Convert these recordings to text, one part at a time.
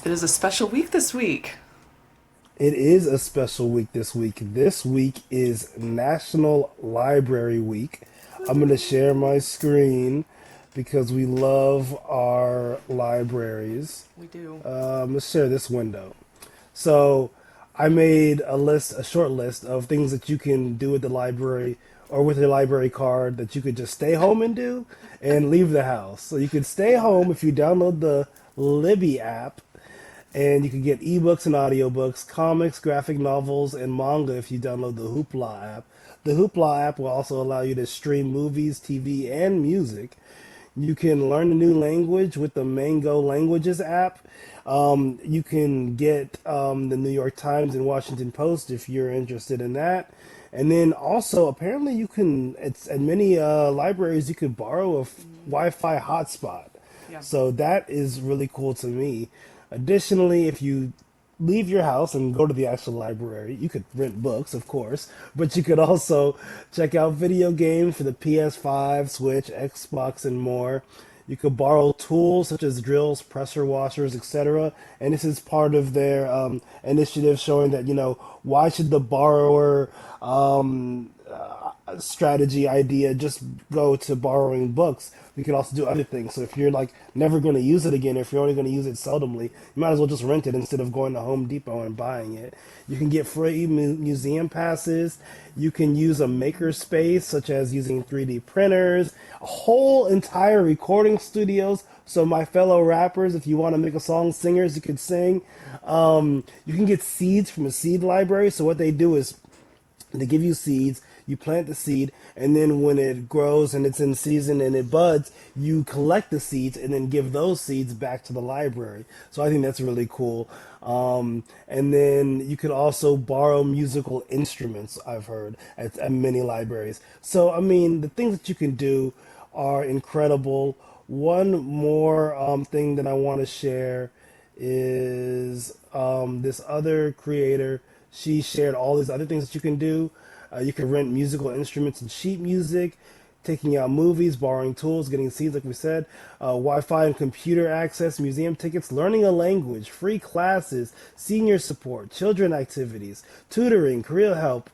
It is a special week this week. It is a special week this week. This week is National Library Week. I'm going to share my screen because we love our libraries. We do. Let's share this window. So I made a short list of things that you can do at the library or with your library card that you could just stay home and do and leave the house. So you could stay Love home it. if you download the Libby app, and you can get ebooks and audiobooks, comics, graphic novels, and manga if you download the Hoopla app. The Hoopla app will also allow you to stream movies, TV, and music. You can learn a new language with the Mango Languages app. You can get the New York Times and Washington Post if you're interested in that. And then also, apparently, it's at many libraries, you could borrow a Mm, Wi-Fi hotspot. yeah. So that is really cool to me. Additionally, if you leave your house and go to the actual library, you could rent books, of course, but you could also check out video games for the PS5, Switch, Xbox, and more. You could borrow tools such as drills, pressure washers, etc. And this is part of their initiative showing that, why should the borrower strategy idea just go to borrowing books? We could also do other things. So if you're like never going to use it again, if you're only going to use it seldomly, you might as well just rent it instead of going to Home Depot and buying it. You can get free museum passes. You can use a maker space, such as using 3D printers, a whole entire recording studios. So my fellow rappers, if you want to make a song, singers, you could sing. You can get seeds from a seed library. So what they do is they give you seeds, you plant the seed, and then when it grows and it's in season and it buds, you collect the seeds and then give those seeds back to the library. So I think that's really cool. And then you could also borrow musical instruments, I've heard, at many libraries. So, I mean, the things that you can do are incredible. One more thing that I want to share is this other creator. She shared all these other things that you can do. You can rent musical instruments and sheet music, taking out movies, borrowing tools, getting seeds, like we said, Wi-Fi and computer access, museum tickets, learning a language, free classes, senior support, children activities, tutoring, career help,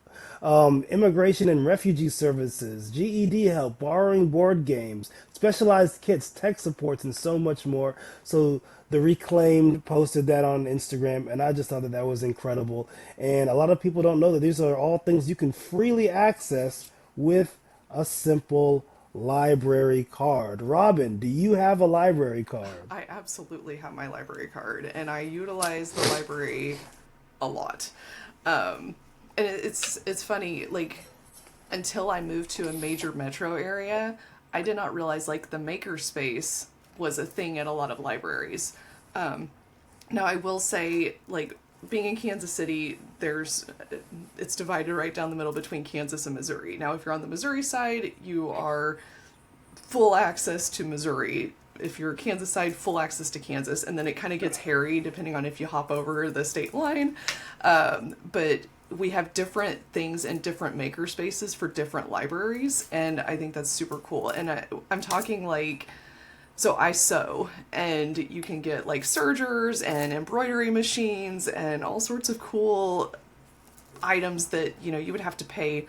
immigration and refugee services, GED help, borrowing board games, specialized kits, tech supports, and so much more. So the Reclaimed posted that on Instagram, and I just thought that that was incredible. And a lot of people don't know that these are all things you can freely access with a simple library card. Robin, do you have a library card? I absolutely have my library card, and I utilize the library a lot. And it's funny, like until I moved to a major metro area, I did not realize like the maker space was a thing at a lot of libraries. Now I will say, like being in Kansas City, it's divided right down the middle between Kansas and Missouri. Now, if you're on the Missouri side, you are full access to Missouri. If you're Kansas side, full access to Kansas, and then it kind of gets hairy depending on if you hop over the state line. But we have different things and different maker spaces for different libraries, and I think that's super cool. And I'm talking like, so I sew, and you can get like sergers and embroidery machines and all sorts of cool items that you would have to pay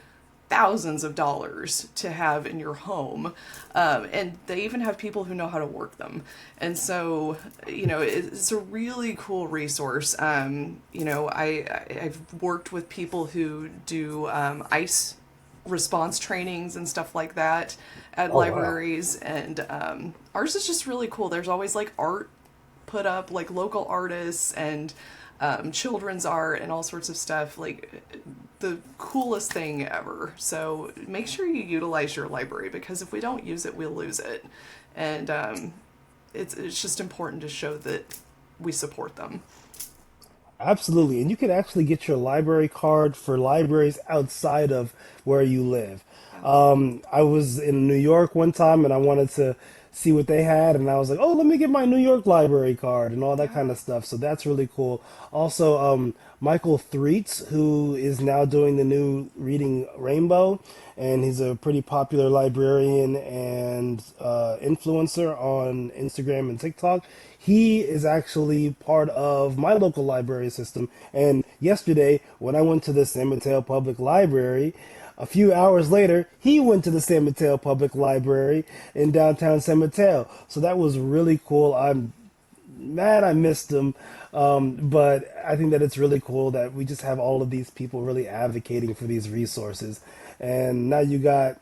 thousands of dollars to have in your home, and they even have people who know how to work them. And so it's a really cool resource. I've worked with people who do ice response trainings and stuff like that at Oh, wow. libraries, and ours is just really cool. There's always like art put up, like local artists and children's art and all sorts of stuff. Like the coolest thing ever. So make sure you utilize your library, because if we don't use it, we'll lose it. And it's just important to show that we support them. Absolutely. And you can actually get your library card for libraries outside of where you live. Yeah. I was in New York one time and I wanted to see what they had, and I was like, oh, let me get my New York library card and all that Yeah. kind of stuff. So that's really cool. Also, Michael Threets, who is now doing the new Reading Rainbow, and he's a pretty popular librarian and influencer on Instagram and TikTok. He is actually part of my local library system. And yesterday, when I went to the San Mateo Public Library, a few hours later, he went to the San Mateo Public Library in downtown San Mateo. So that was really cool. I'm mad I missed him, but I think that it's really cool that we just have all of these people really advocating for these resources. And now you got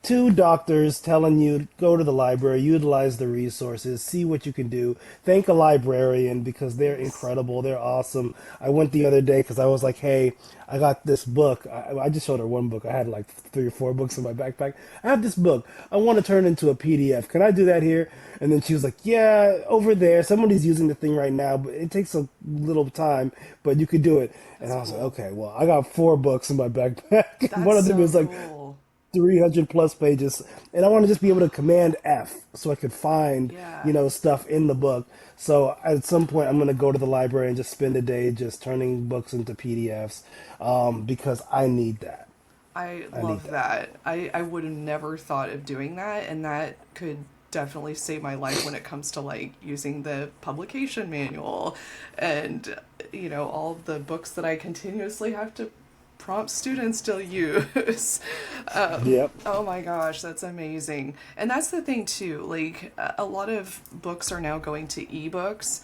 two doctors telling you go to the library, utilize the resources, see what you can do. Thank a librarian because they're Yes. incredible, they're awesome. I went the other day because I was like, hey, I got this book. I just showed her one book. I had like 3 or 4 books in my backpack. I have this book. I want to turn it into a PDF. Can I do that here? And then she was like, yeah, over there. Somebody's using the thing right now, but it takes a little time, but you could do it. And That's I was like, cool. okay, well, I got 4 books in my backpack. One That's of them so is like cool. 300 plus pages, and I want to just be able to command F so I could find, Yeah. stuff in the book. So at some point, I'm going to go to the library and just spend a day just turning books into PDFs, because I need that. I I need love that. that. I would have never thought of doing that, and that could definitely save my life when it comes to like using the publication manual and all the books that I continuously have to prompt students to use. Yep. Oh my gosh, that's amazing. And that's the thing too. Like a lot of books are now going to ebooks.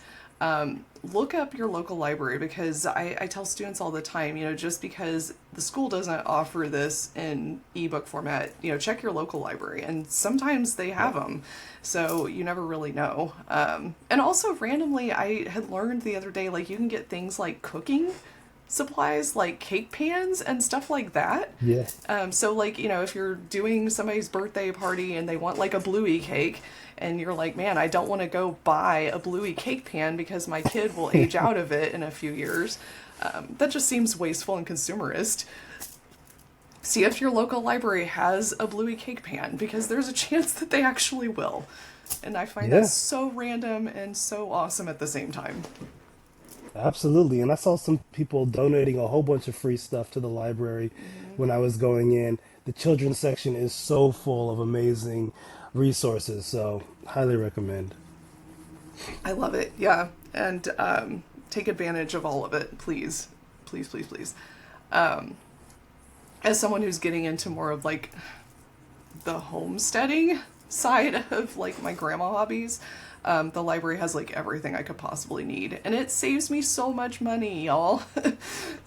Look up your local library because I tell students all the time, just because the school doesn't offer this in ebook format, check your local library. And sometimes they have Yep. them. So you never really know. And also, randomly, I had learned the other day, like, you can get things like cooking supplies like cake pans and stuff like that. Yeah. So like, if you're doing somebody's birthday party and they want like a bluey cake and you're like, man, I don't want to go buy a bluey cake pan because my kid will age out of it in a few years. That just seems wasteful and consumerist. See if your local library has a bluey cake pan because there's a chance that they actually will. And I find that Yeah. so random and so awesome at the same time. Absolutely. And I saw some people donating a whole bunch of free stuff to the library when I was going in. The children's section is so full of amazing resources, so highly recommend. I love it. Yeah. And take advantage of all of it, please. Please, please, please. As someone who's getting into more of like the homesteading side of like my grandma hobbies, the library has like everything I could possibly need. And it saves me so much money, y'all.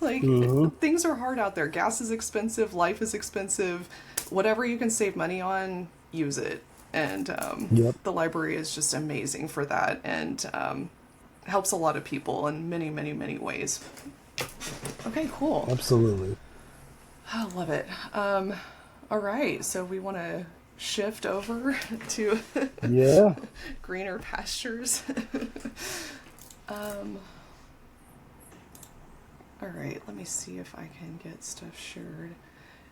Like, Hmm. things are hard out there. Gas is expensive, life is expensive. Whatever you can save money on, use it. And Yep. the library is just amazing for that and helps a lot of people in many, many, many ways. Okay, cool. Absolutely. I love it. All right, so we want to shift over to Yeah. greener pastures. um, all right, let me see if I can get stuff shared.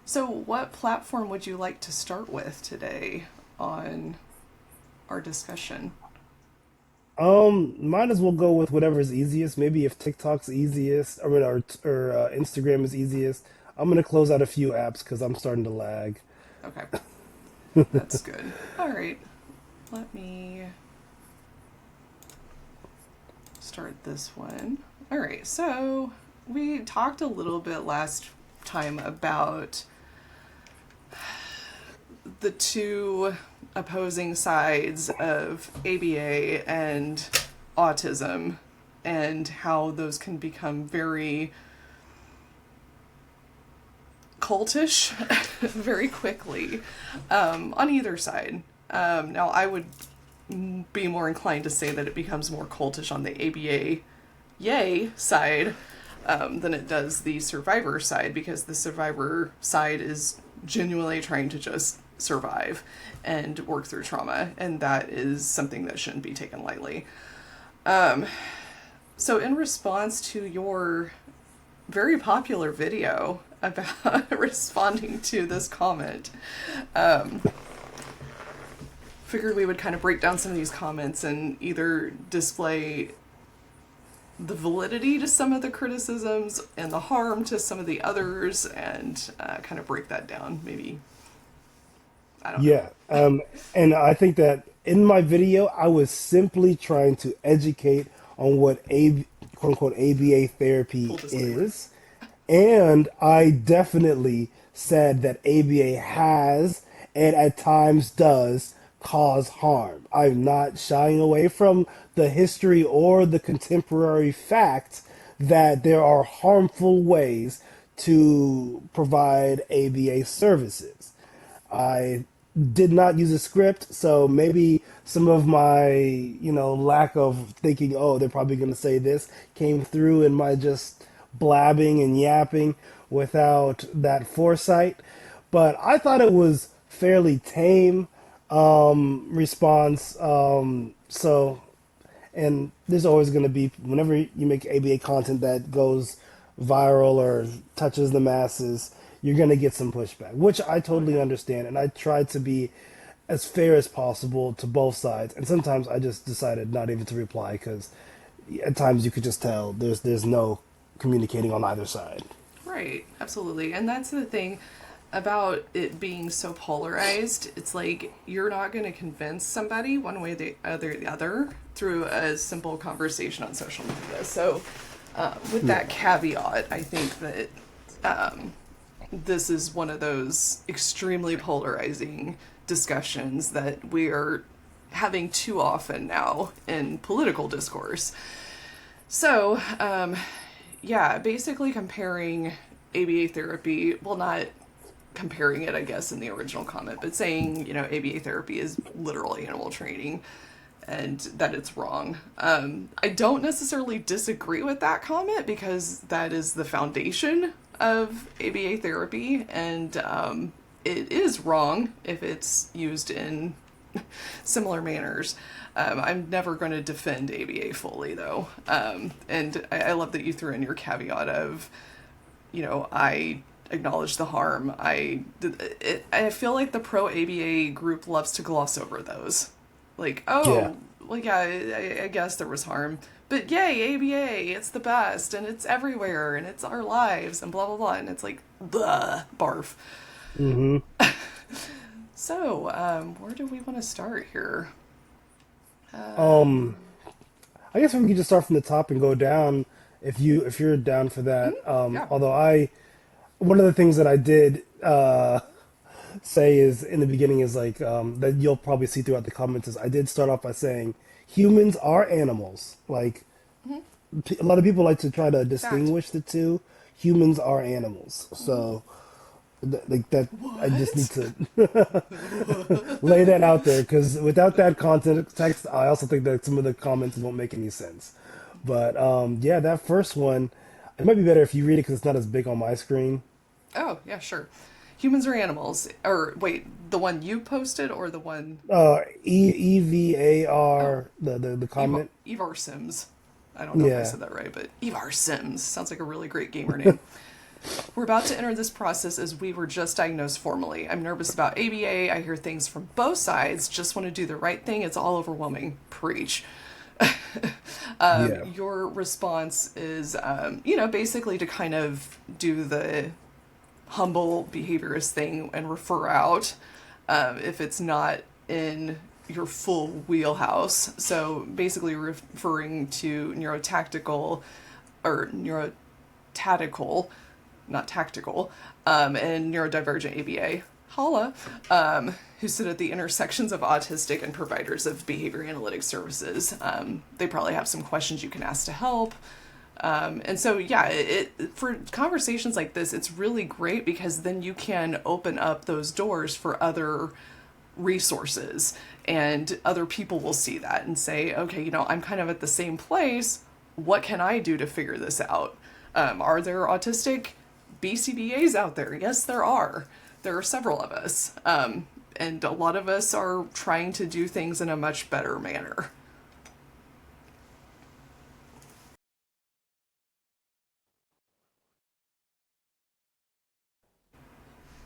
So, what platform would you like to start with today on our discussion? Might as well go with whatever's easiest. Maybe if TikTok's easiest, I mean, or Instagram is easiest. I'm gonna close out a few apps because I'm starting to lag. Okay, that's good. All right, let me start this one. All right, so we talked a little bit last time about the two opposing sides of ABA and autism and how those can become very cultish very quickly on either side. Now, I would be more inclined to say that it becomes more cultish on the ABA yay side than it does the survivor side because the survivor side is genuinely trying to just survive and work through trauma, and that is something that shouldn't be taken lightly. So, in response to your very popular video about responding to this comment, figured we would kind of break down some of these comments and either display the validity to some of the criticisms and the harm to some of the others, and kind of break that down. Maybe, I don't know. Yeah. And I think that in my video, I was simply trying to educate on what quote unquote ABA therapy Full disclaimer. is. And I definitely said that ABA has and at times does cause harm. I'm not shying away from the history or the contemporary fact that there are harmful ways to provide ABA services. I did not use a script, so maybe some of my, lack of thinking, oh, they're probably going to say this, came through in my just blabbing and yapping without that foresight. But I thought it was fairly tame response. And there's always going to be, whenever you make ABA content that goes viral or touches the masses, you're going to get some pushback, which I Oh totally yeah. understand. And I try to be as fair as possible to both sides. And sometimes I just decided not even to reply because at times you could just tell there's no communicating on either side. Right, absolutely. And that's the thing about it being so polarized. It's like you're not going to convince somebody one way or the other through a simple conversation on social media. So, with Yeah. that caveat, I think that this is one of those extremely polarizing discussions that we are having too often now in political discourse. So, yeah, basically comparing ABA therapy, well, not comparing it, I guess, in the original comment, but saying, ABA therapy is literal animal training and that it's wrong. I don't necessarily disagree with that comment because that is the foundation of ABA therapy, and it is wrong if it's used in similar manners. I'm never going to defend ABA fully, though. And I love that you threw in your caveat of, I acknowledge the harm. I feel like the pro ABA group loves to gloss over those. Like, Yeah. oh, well, yeah, I guess there was harm. But yay, ABA, it's the best, and it's everywhere, and it's our lives, and blah, blah, blah. And it's like, blah, barf. Hmm. So, where do we want to start here? Um, I guess we could just start from the top and go down if you're down for that. Yeah. Although one of the things that I did say is in the beginning is like that you'll probably see throughout the comments is I did start off by saying humans are animals. Like a lot of people like to try to Fact. distinguish the two. Humans are animals. Ooh. So like that, I just need What? to lay that out there because without that context, I also think that some of the comments won't make any sense. But yeah, that first one, it might be better if you read it because it's not as big on my screen. Oh, yeah, sure. Humans are animals. Or, wait, the one you posted or the one. Oh, EVAR, the comment. Evar Sims. I don't know if I Yeah. said that right, but Evar Sims sounds like a really great gamer name. We're about to enter this process as we were just diagnosed formally. I'm nervous about ABA. I hear things from both sides. Just want to do the right thing. It's all overwhelming. Preach. Yeah. Your response is, basically to kind of do the humble behaviorist thing and refer out if it's not in your full wheelhouse. So basically referring to neurotactical or neurotactical, not tactical, and neurodivergent ABA. Holla, who sit at the intersections of autistic and providers of behavior analytics services. They probably have some questions you can ask to help. And so, yeah, for conversations like this, it's really great because then you can open up those doors for other resources, and other people will see that and say, okay, I'm kind of at the same place. What can I do to figure this out? Are there autistic BCBAs out there? Yes, there are. There are several of us. And a lot of us are trying to do things in a much better manner.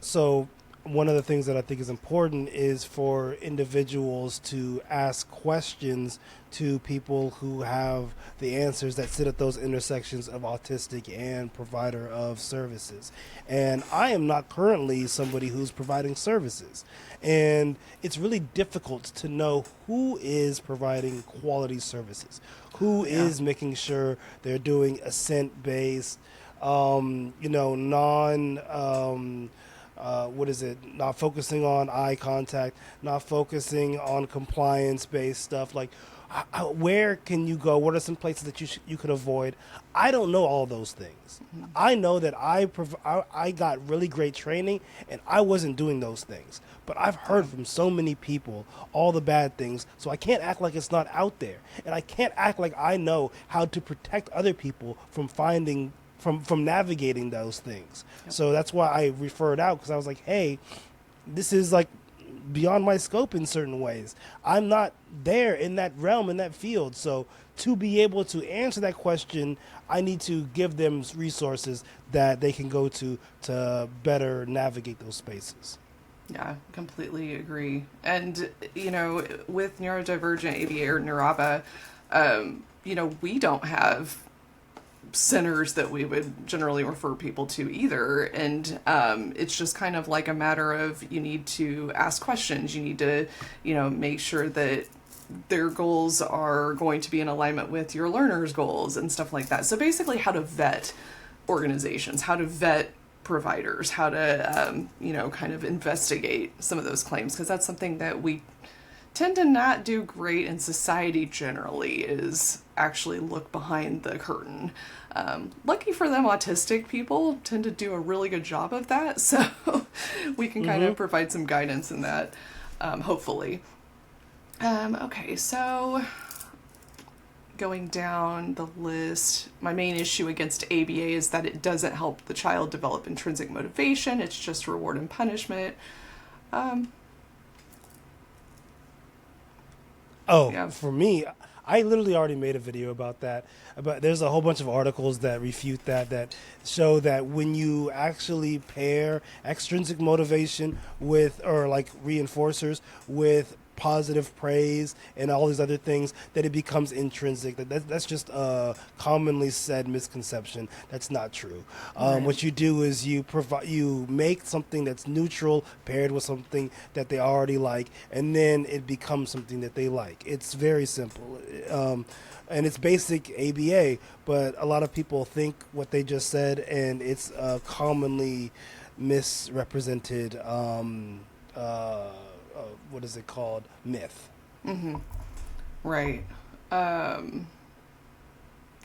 So one of the things that I think is important is for individuals to ask questions to people who have the answers that sit at those intersections of autistic and provider of services. And I am not currently somebody who's providing services. And it's really difficult to know who is providing quality services, who is making sure they're doing assent based, non what is it? Not focusing on eye contact, not focusing on compliance-based stuff. Like, where can you go? What are some places that you could avoid? I don't know all those things. I know that I got really great training, and I wasn't doing those things. But I've heard from so many people all the bad things, so I can't act like it's not out there, and I can't act like I know how to protect other people from finding from navigating those things. Yep. So that's why I referred out, because I was like, hey, this is like beyond my scope in certain ways. I'm not there in that realm, in that field. So to be able to answer that question, I need to give them resources that they can go to better navigate those spaces. Yeah, completely agree. And, with neurodivergent ABA or Neuraba, we don't have centers that we would generally refer people to either. And it's just kind of like a matter of, you need to ask questions. You need to, make sure that their goals are going to be in alignment with your learners' goals and stuff like that. So basically how to vet organizations, how to vet providers, how to, kind of investigate some of those claims, because that's something that we tend to not do great in society generally, is actually look behind the curtain. Lucky for them, autistic people tend to do a really good job of that, so we can kind of provide some guidance in that, hopefully. Okay, so going down the list, my main issue against ABA is that it doesn't help the child develop intrinsic motivation. It's just reward and punishment. For me, I literally already made a video about that. But there's a whole bunch of articles that refute that show that when you actually pair extrinsic motivation with, or like reinforcers with positive praise and all these other things, that it becomes intrinsic. That's just a commonly said misconception. That's not true. Right. What you do is you make something that's neutral paired with something that they already like, and then it becomes something that they like. It's very simple. And it's basic ABA, but a lot of people think what they just said, and it's commonly misrepresented what is it called? Myth. Mm-hmm. Right. I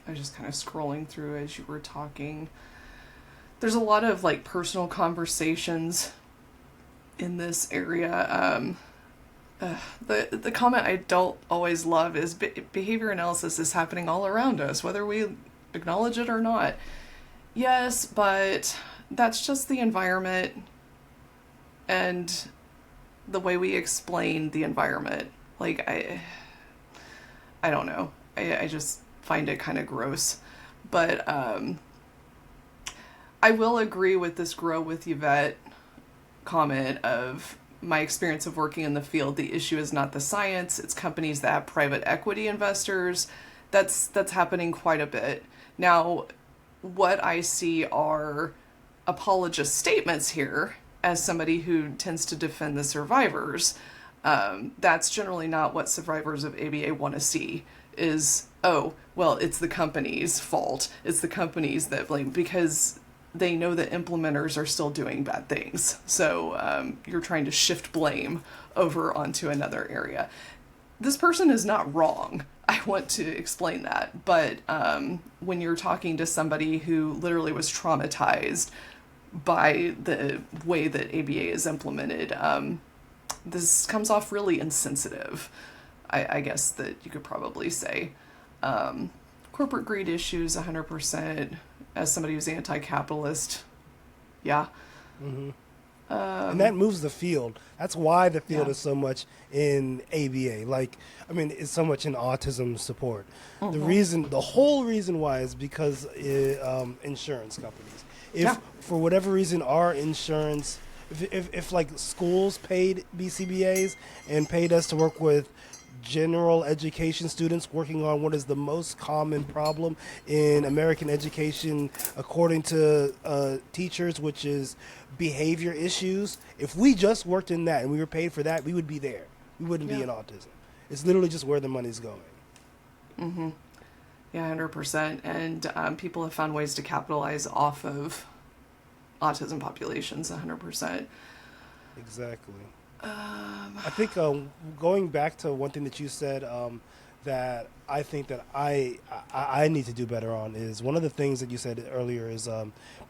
was just kind of scrolling through as you were talking. There's a lot of like personal conversations in this area. The comment I don't always love is behavior analysis is happening all around us, whether we acknowledge it or not. Yes, but that's just the environment and the way we explain the environment. Like, I don't know. I just find it kind of gross. But I will agree with this Grow with Yvette comment of my experience of working in the field. The issue is not the science. It's companies that have private equity investors. That's happening quite a bit. Now, what I see are apologist statements here as somebody who tends to defend the survivors. That's generally not what survivors of ABA want to see, is, oh, well, it's the company's fault. It's the companies that blame, because they know that implementers are still doing bad things. So you're trying to shift blame over onto another area. This person is not wrong. I want to explain that. But when you're talking to somebody who literally was traumatized by the way that ABA is implemented, this comes off really insensitive, I guess that you could probably say. Corporate greed issues, 100%. As somebody who's anti-capitalist, yeah. Mm-hmm. And that moves the field. That's why the field is so much in ABA. It's so much in autism support. Mm-hmm. The whole reason why is because insurance companies. If for whatever reason our insurance, if like schools paid BCBAs and paid us to work with general education students working on what is the most common problem in American education, according to teachers, which is behavior issues. If we just worked in that and we were paid for that, we would be there. We wouldn't be Yeah. in autism. It's literally just where the money's going. Yeah, 100%. And people have found ways to capitalize off of autism populations, 100%. Exactly. I think going back to one thing that you said that I think that I need to do better on is one of the things that you said earlier is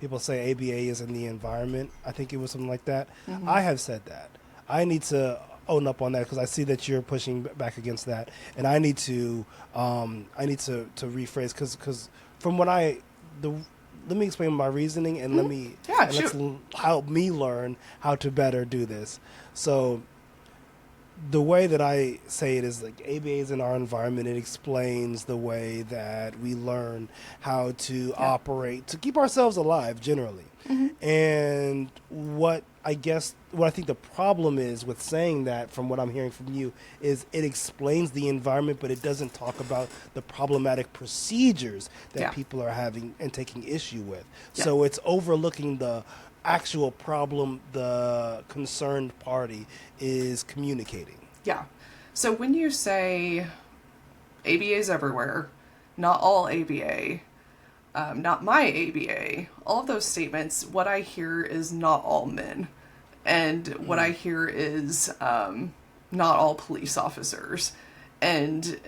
people say ABA is in the environment. I think it was something like that. I have said that. I need to own up on that because I see that you're pushing back against that, and I need to rephrase because from what let me explain my reasoning and Yeah, let's shoot. help me learn how to better do this. So the way that I say it is like ABA is in our environment. It explains the way that we learn how to operate to keep ourselves alive generally. And what I think the problem is with saying that, from what I'm hearing from you, is it explains the environment, but it doesn't talk about the problematic procedures that Yeah. people are having and taking issue with. Yeah. So it's overlooking the actual problem the concerned party is communicating. Yeah. So when you say ABA's everywhere, not all ABA, not my ABA, all of those statements, what I hear is not all men. And what I hear is not all police officers. And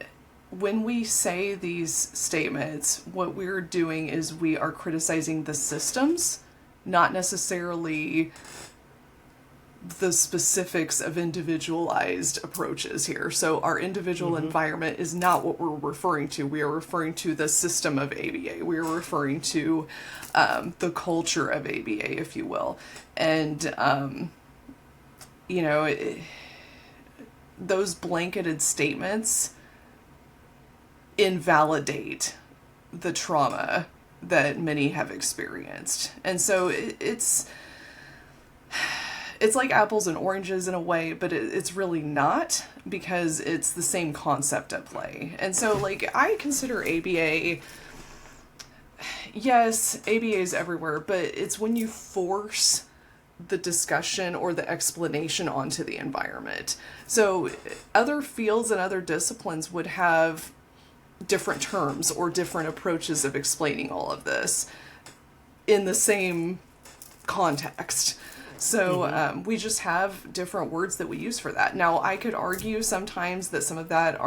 when we say these statements, what we're doing is we are criticizing the systems, not necessarily the specifics of individualized approaches here. So our individual environment is not what we're referring to. We are referring to the system of ABA. We are referring to the culture of ABA, if you will. And, those blanketed statements invalidate the trauma that many have experienced. And so it's like apples and oranges in a way, but it's really not, because it's the same concept at play. And so, like, I consider ABA, yes, ABA is everywhere, but it's when you force the discussion or the explanation onto the environment. So other fields and other disciplines would have different terms or different approaches of explaining all of this in the same context. So we just have different words that we use for that. Now, I could argue sometimes that some of that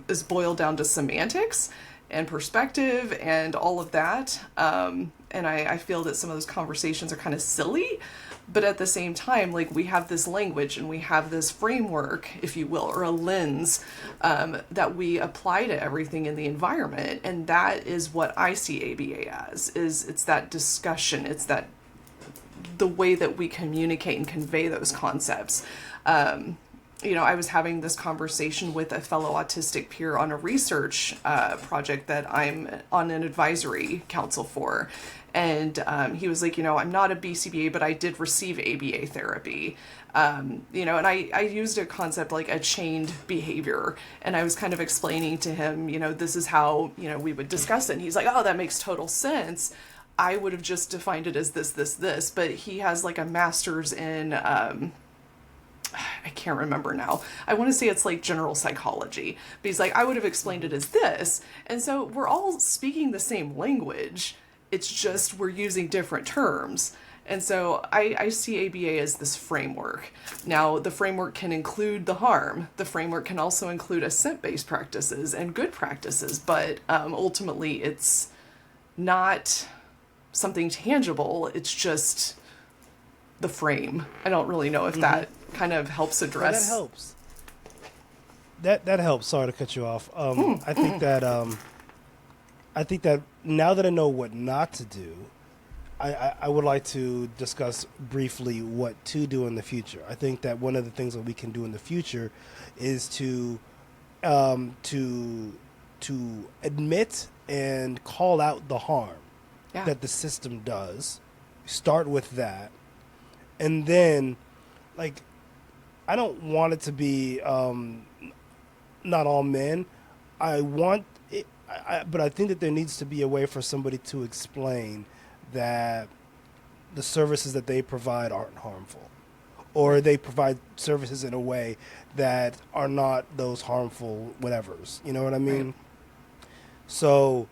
is boiled down to semantics and perspective and all of that. And I feel that some of those conversations are kind of silly. But at the same time, like, we have this language and we have this framework, if you will, or a lens that we apply to everything in the environment. And that is what I see ABA as, is it's that discussion. It's that the way that we communicate and convey those concepts. I was having this conversation with a fellow autistic peer on a research project that I'm on an advisory council for. And he was like, I'm not a BCBA, but I did receive ABA therapy. And I used a concept like a chained behavior. And I was kind of explaining to him, this is how, we would discuss it. And he's like, oh, that makes total sense. I would have just defined it as this, but he has like a master's in, I can't remember now. I want to say it's like general psychology, but he's like, I would have explained it as this. And so we're all speaking the same language. It's just we're using different terms. And so I see ABA as this framework. Now, the framework can include the harm. The framework can also include assent-based practices and good practices, but ultimately it's not something tangible. It's just the frame. I don't really know if that kind of helps address. That helps. That helps. Sorry to cut you off. I think that now that I know what not to do, I would like to discuss briefly what to do in the future. I think that one of the things that we can do in the future is to admit and call out the harm that the system does. Start with that, And then, like, I don't want it to be not all men. I want it, but I think that there needs to be a way for somebody to explain that the services that they provide aren't harmful, or Right. they provide services in a way that are not those harmful whatevers. You know what I Right. mean? So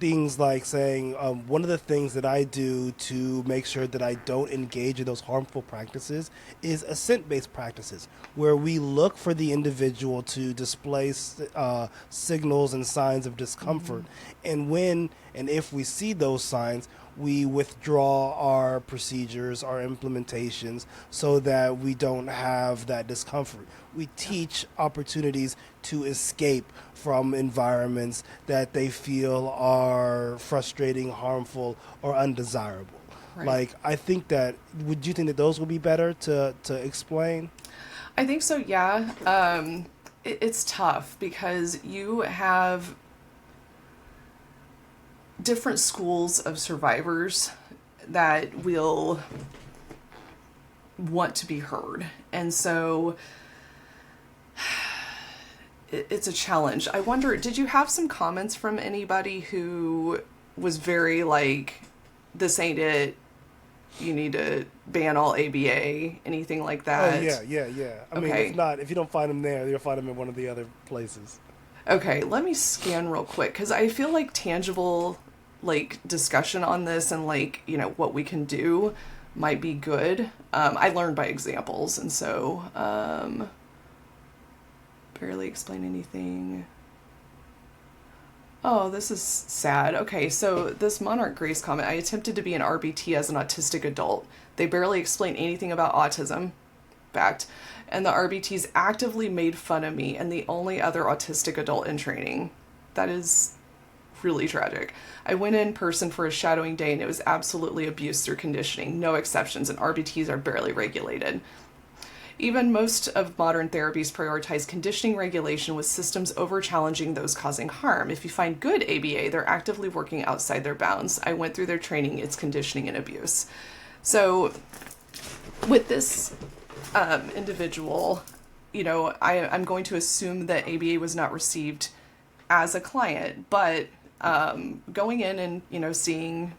things like saying one of the things that I do to make sure that I don't engage in those harmful practices is assent-based practices, where we look for the individual to display signals and signs of Mm-hmm. discomfort, and when and if we see those signs, we withdraw our procedures, our implementations, so that we don't have that discomfort. We Yep. teach opportunities to escape from environments that they feel are frustrating, harmful, or undesirable. Right. Like, I think that, would you think that those would be better to explain? I think so, yeah. It's tough because you have different schools of survivors that will want to be heard. And so it's a challenge. I wonder, did you have some comments from anybody who was very like, this ain't it, you need to ban all ABA, anything like Oh that? yeah, yeah, yeah. I mean, if Okay. not, if you don't find them there, you'll find them in one of the other places. Okay, let me scan real quick because I feel like tangible like discussion on this and like, what we can do might be good. I learned by examples, and so barely explain anything. Oh, this is sad. Okay, so this Monarch Grace comment, I attempted to be an RBT as an autistic adult. They barely explain anything about autism. Fact. And the RBTs actively made fun of me and the only other autistic adult in training. That is really tragic. I went in person for a shadowing day and it was absolutely abuse through conditioning. No exceptions, and RBTs are barely regulated. Even most of modern therapies prioritize conditioning regulation with systems over challenging those causing harm. If you find good ABA, they're actively working outside their bounds. I went through their training, it's conditioning and abuse. So, with this individual, I'm going to assume that ABA was not received as a client, but going in and, seeing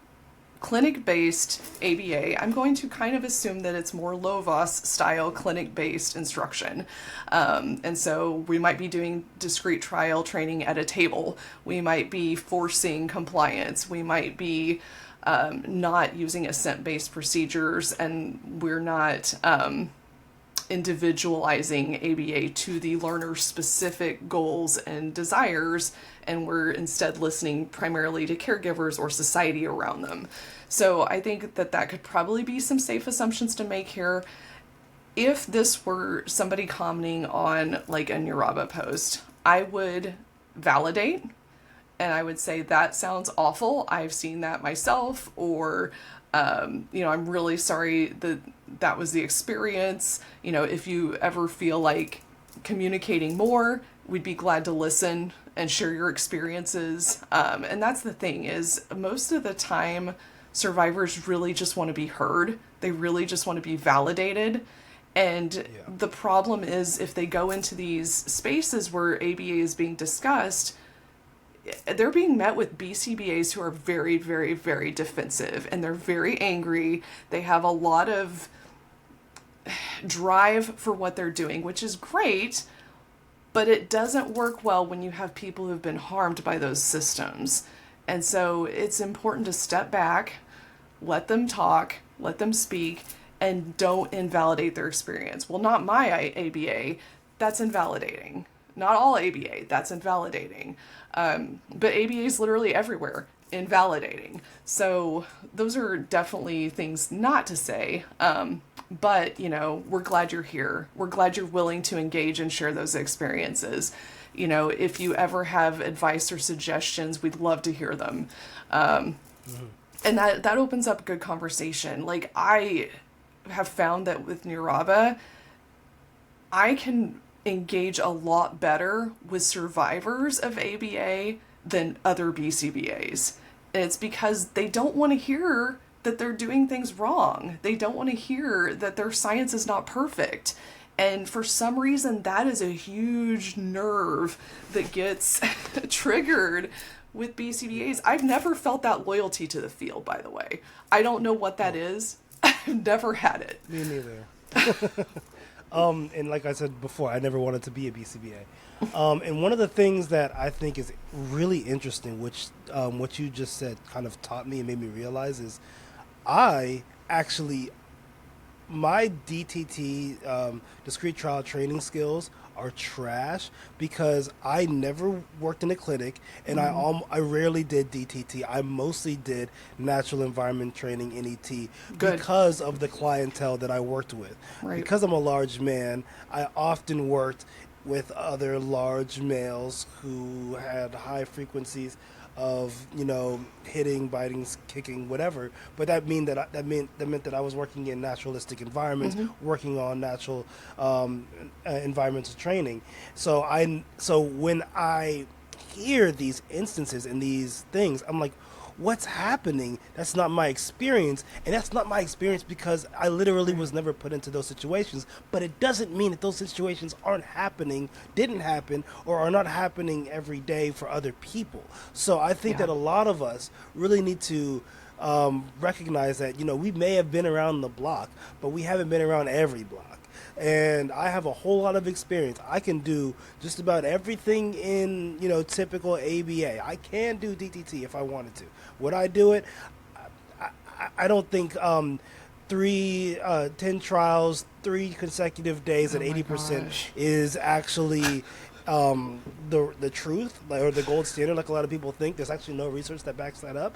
clinic based ABA, I'm going to kind of assume that it's more Lovas style clinic based instruction. And so we might be doing discrete trial training at a table. We might be forcing compliance. We might be not using assent based procedures, and we're not individualizing ABA to the learner's specific goals and desires, and we're instead listening primarily to caregivers or society around them. So I think that that could probably be some safe assumptions to make here. If this were somebody commenting on like a Neuraba post, I would validate and I would say that sounds awful. I've seen that myself, or I'm really sorry that that was the experience. If you ever feel like communicating more, we'd be glad to listen and share your experiences. And that's the thing is most of the time, survivors really just want to be heard. They really just want to be validated. And Yeah. the problem is if they go into these spaces where ABA is being discussed, they're being met with BCBAs who are very, very, very defensive and they're very angry. They have a lot of drive for what they're doing, which is great, but it doesn't work well when you have people who've been harmed by those systems. And so it's important to step back, let them talk, let them speak, and don't invalidate their experience. Well, not my ABA, that's invalidating. Not all ABA, that's invalidating. But ABA is literally everywhere, invalidating. So those are definitely things not to say. But, we're glad you're here. We're glad you're willing to engage and share those experiences. If you ever have advice or suggestions, we'd love to hear them. Hmm. And that opens up good conversation. Like, I have found that with Niraba, I can engage a lot better with survivors of ABA than other BCBAs. And it's because they don't want to hear that they're doing things wrong. They don't want to hear that their science is not perfect. And for some reason, that is a huge nerve that gets triggered with BCBAs. I've never felt that loyalty to the field, by the way. I don't know what that is. I've never had it. Me neither. And like I said before, I never wanted to be a BCBA. And one of the things that I think is really interesting, which what you just said kind of taught me and made me realize, is I actually, my DTT, discrete trial training skills, are trash because I never worked in a clinic, and I rarely did DTT. I mostly did natural environment training, NET, Good. because of the clientele that I worked with. Right. Because I'm a large man, I often worked with other large males who had high frequencies of, you know, hitting, biting, kicking, whatever. But that meant that I was working in naturalistic environments, working on natural environmental training. So when I hear these instances and these things, I'm like, what's happening? That's not my experience. And that's not my experience because I literally was never put into those situations. But it doesn't mean that those situations aren't happening, didn't happen, or are not happening every day for other people. So I think that a lot of us really need to recognize that, you know, we may have been around the block, but we haven't been around every block. And I have a whole lot of experience. I can do just about everything in, you know, typical ABA. I can do DTT if I wanted to. Would I do it? I don't think 10 trials, 3 consecutive days at 80% is actually the truth, or the gold standard, like a lot of people think. There's actually no research that backs that up.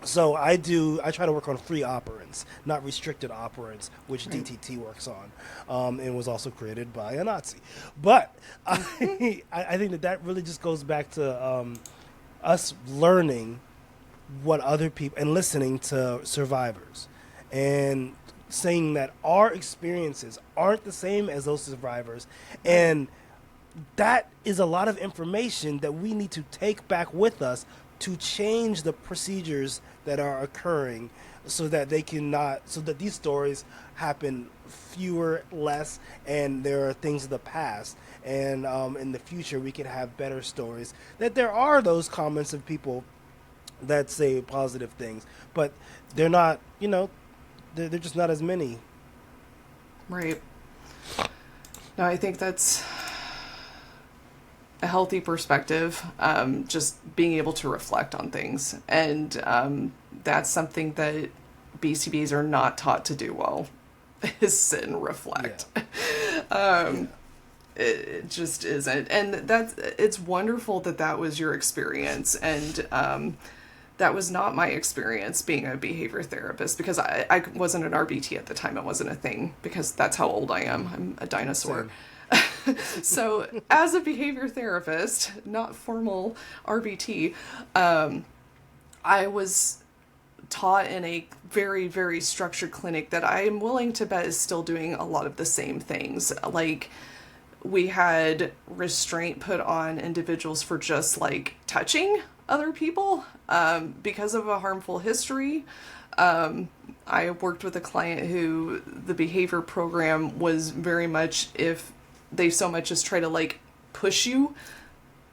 So I try to work on free operants, not restricted operants, which DTT works on, and was also created by a Nazi. But I think that really just goes back to us learning what other people, and listening to survivors, and saying that our experiences aren't the same as those survivors, and that is a lot of information that we need to take back with us to change the procedures that are occurring, so that these stories happen fewer, less, and there are things of the past, and in the future we can have better stories. That there are those comments of people that say positive things, but they're not, you know, they're just not as many. Right. No, I think that's a healthy perspective, just being able to reflect on things. And that's something that BCBs are not taught to do well, is sit and reflect. Yeah. It just isn't. And it's wonderful that was your experience. And that was not my experience being a behavior therapist, because I wasn't an RBT at the time. It wasn't a thing, because that's how old I am. I'm a dinosaur. So as a behavior therapist, not formal RBT, I was taught in a very, very structured clinic that I am willing to bet is still doing a lot of the same things. Like, we had restraint put on individuals for just like touching other people because of a harmful history. I worked with a client who the behavior program was very much, if they so much as try to like push you,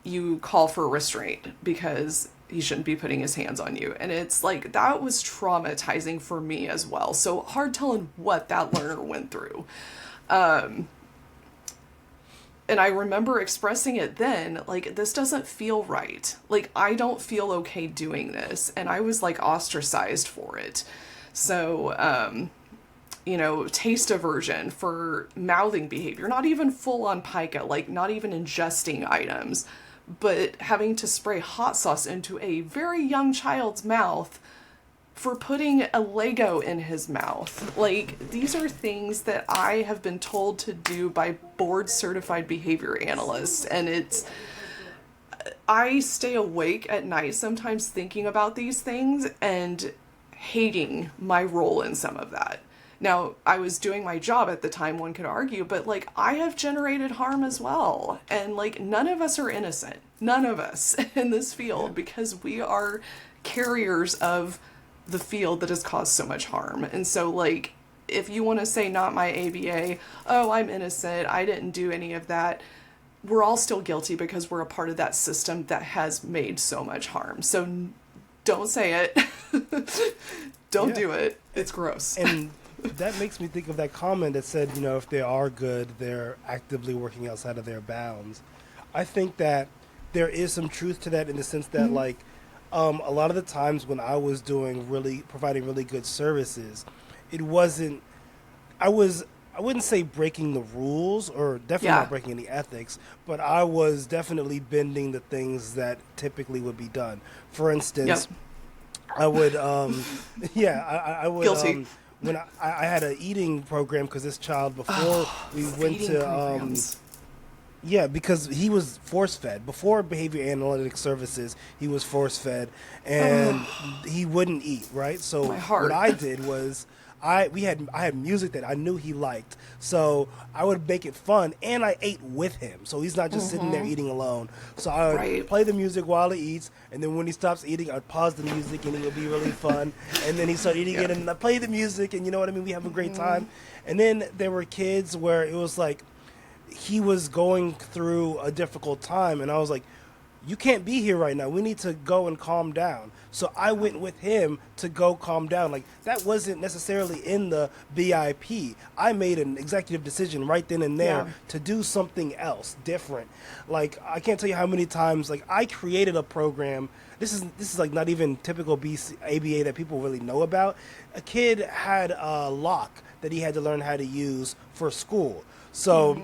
you call for restraint because he shouldn't be putting his hands on you. And it's like, that was traumatizing for me as well. So hard telling what that learner went through. And I remember expressing it then, like, this doesn't feel right. Like, I don't feel okay doing this. And I was like ostracized for it. So, you know, taste aversion for mouthing behavior, not even full on pica, like not even ingesting items, but having to spray hot sauce into a very young child's mouth for putting a Lego in his mouth. Like, these are things that I have been told to do by board certified behavior analysts. And I stay awake at night sometimes thinking about these things and hating my role in some of that. Now, I was doing my job at the time, one could argue, but like, I have generated harm as well. And like, none of us are innocent. None of us in this field, because we are carriers of the field that has caused so much harm. And so, like, if you want to say not my ABA, oh, I'm innocent, I didn't do any of that, we're all still guilty because we're a part of that system that has made so much harm. So don't say it. Don't Yeah. do it. It's gross. And that makes me think of that comment that said, if they are good, they're actively working outside of their bounds. I think that there is some truth to that in the sense that, like, a lot of the times when I was providing really good services, it wasn't, I wouldn't say breaking the rules or definitely Yeah. not breaking any ethics, but I was definitely bending the things that typically would be done. For Yep. instance, I would, I would, Guilty. when I had an eating program because this child before we went Feeding to, programs. yeah, because he was force fed before behavior analytic services. He was force fed, and he wouldn't eat. Right. So My heart. what I did was I had music that I knew he liked, so I would make it fun, and I ate with him, so he's not just sitting there eating alone. So I would Right. play the music while he eats, and then when he stops eating, I'd pause the music, and it would be really fun. And then he started eating it, and I play the music, and you know what I mean. We have a great time. And then there were kids where it was like he was going through a difficult time, and I was like, you can't be here right now. We need to go and calm down. So I went with him to go calm down. Like, that wasn't necessarily in the BIP. I made an executive decision right then and there Yeah. to do something else different. Like, I can't tell you how many times, like, I created a program. This is like not even typical ABA that people really know about. A kid had a lock that he had to learn how to use for school. So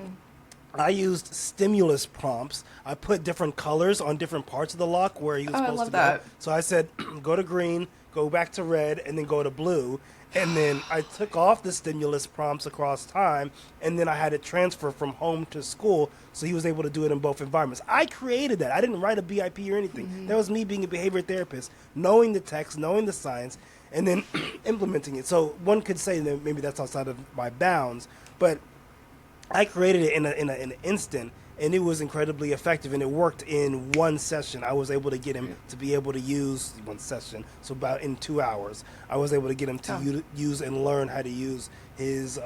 I used stimulus prompts. I put different colors on different parts of the lock where he was Oh, I supposed love to that. go. So I said, go to green, go back to red, and then go to blue. And then I took off the stimulus prompts across time, and then I had it transfer from home to school, so he was able to do it in both environments. I created that. I didn't write a BIP or anything. That was me being a behavior therapist, knowing the text, knowing the science, and then implementing it. So one could say that maybe that's outside of my bounds, but I created it in an instant, and it was incredibly effective, and it worked in one session. I was able to get him to be able to use one session, so about in 2 hours, I was able to get him to use and learn how to use his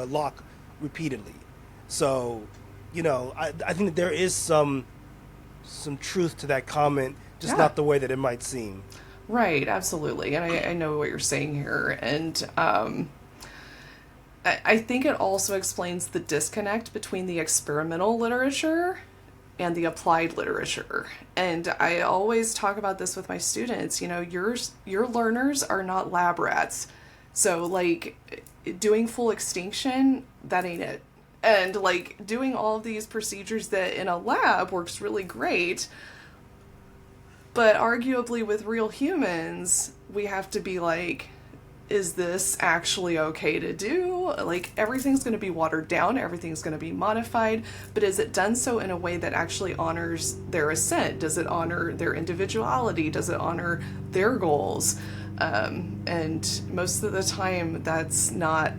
lock repeatedly. So, I think that there is some truth to that comment, just Yeah. not the way that it might seem. Right, absolutely. And I know what you're saying here. And I think it also explains the disconnect between the experimental literature and the applied literature. And I always talk about this with my students. Your learners are not lab rats. So, like, doing full extinction, that ain't it. And, like, doing all of these procedures that in a lab works really great, but arguably with real humans, we have to be like, is this actually okay to do? Like, everything's going to be watered down, everything's going to be modified, but is it done so in a way that actually honors their assent? Does it honor their individuality? Does it honor their goals? And most of the time, that's not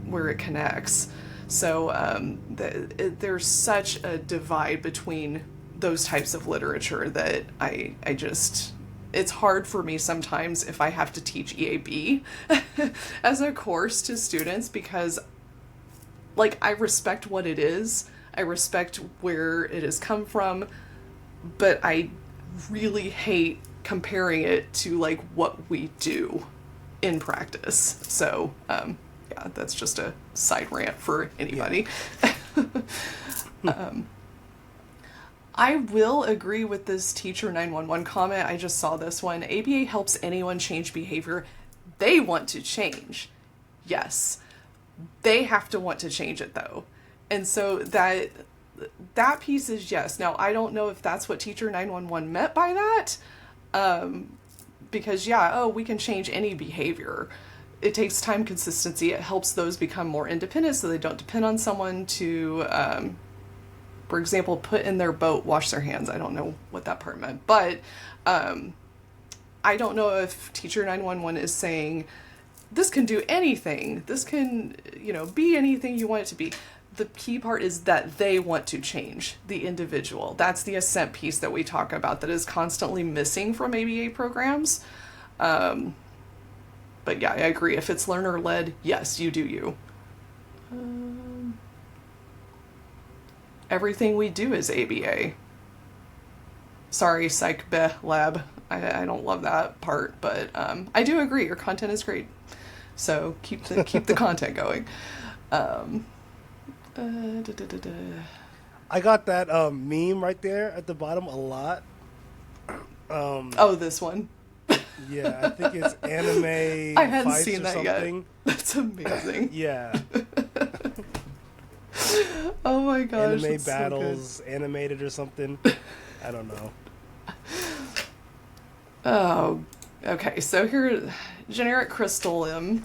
where it connects. So there's such a divide between those types of literature that I just, it's hard for me sometimes if I have to teach EAB as a course to students, because, like, I respect what it is, I respect where it has come from, but I really hate comparing it to, like, what we do in practice. So yeah, that's just a side rant for anybody. I will agree with this teacher 911 comment. I just saw this one. ABA helps anyone change behavior they want to change. Yes. They have to want to change it, though. And so that piece is yes. Now, I don't know if that's what teacher 911 meant by that. Because, we can change any behavior. It takes time, consistency. It helps those become more independent so they don't depend on someone to, for example, put in their boat, wash their hands. I don't know what that part meant. But I don't know if teacher 911 is saying, this can do anything. This can, be anything you want it to be. The key part is that they want to change the individual. That's the assent piece that we talk about that is constantly missing from ABA programs. But yeah, I agree. If it's learner led, yes, you do you. Everything we do is ABA. Sorry, Psych Beh Lab. I don't love that part, but I do agree. Your content is great, so keep the content going. Da, da, da, da. I got that meme right there at the bottom a lot. Oh, this one. Yeah, I think it's anime. I hadn't Fights seen or that something. yet. That's amazing. Yeah, Oh my gosh. anime that's battles, animated or something. I don't know. Oh, okay. So here, generic crystalline.